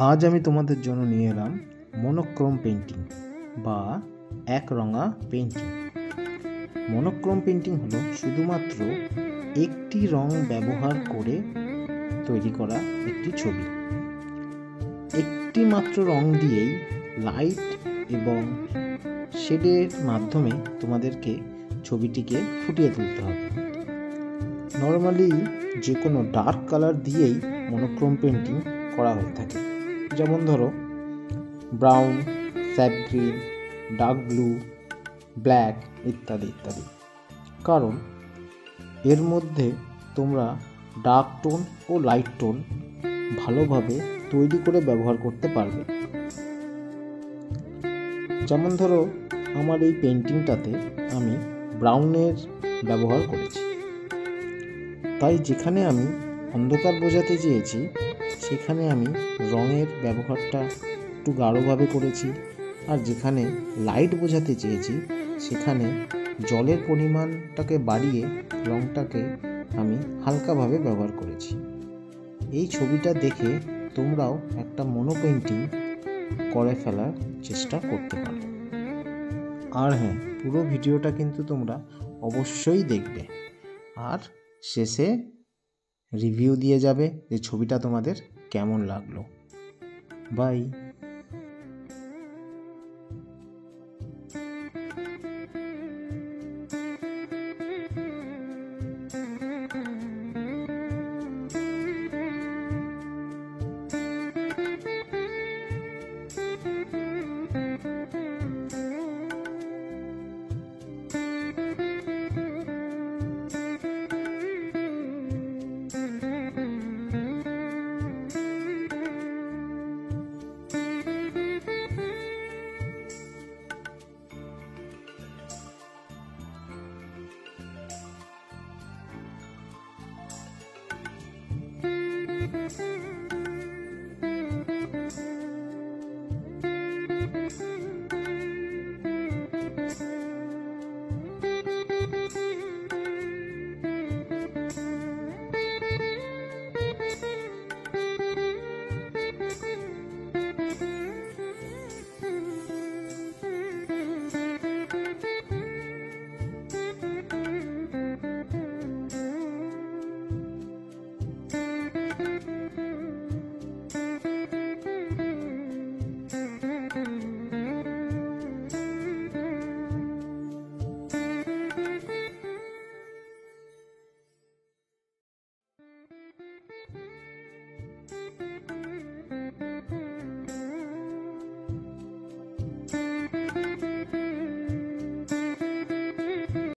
আজ আমি তোমাদের জন্য নিয়ে এলাম মনোক্রোম পেন্টিং বা একরঙা পেন্টিং। মনোক্রোম পেন্টিং হলো শুধুমাত্র একটি রং ব্যবহার করে তৈরি করা একটি ছবি। একটি মাত্র রং দিয়েই লাইট এবং শেডের মাধ্যমে তোমাদেরকে ছবিটিকে ফুটিয়ে তুলতে হবে। নর্মালি যে কোনো ডার্ক কালার দিয়েই মনোক্রোম পেন্টিং করা হয়ে থাকে, যেমন ধরো brown, sap green, dark blue, black ইত্যাদি ইত্যাদি। কারণ এর মধ্যে তোমরা ডার্ক টোন ও লাইট টোন ভালোভাবে তৈরি করে ব্যবহার করতে পারবে। যেমন ধরো আমার এই পেন্টিংটাতে আমি ব্রাউনের ব্যবহার করেছি, তাই যেখানে আমি অন্ধকার বোঝাতে চেয়েছি সেখানে আমি রঙের ব্যবহারটা একটু গাঢ়ভাবে করেছি, আর যেখানে লাইট বোঝাতে চেয়েছি সেখানে জলের পরিমাণটাকে বাড়িয়ে রঙটাকে আমি হালকাভাবে ব্যবহার করেছি। এই ছবিটা দেখে তোমরাও একটা মনো পেন্টিং করে ফেলার চেষ্টা করতে পারো। আর হ্যাঁ, পুরো ভিডিওটা কিন্তু তোমরা অবশ্যই দেখবে, আর শেষে রিভিউ দিয়ে যাবে যে ছবিটা তোমাদের কেমন লাগলো। বাই।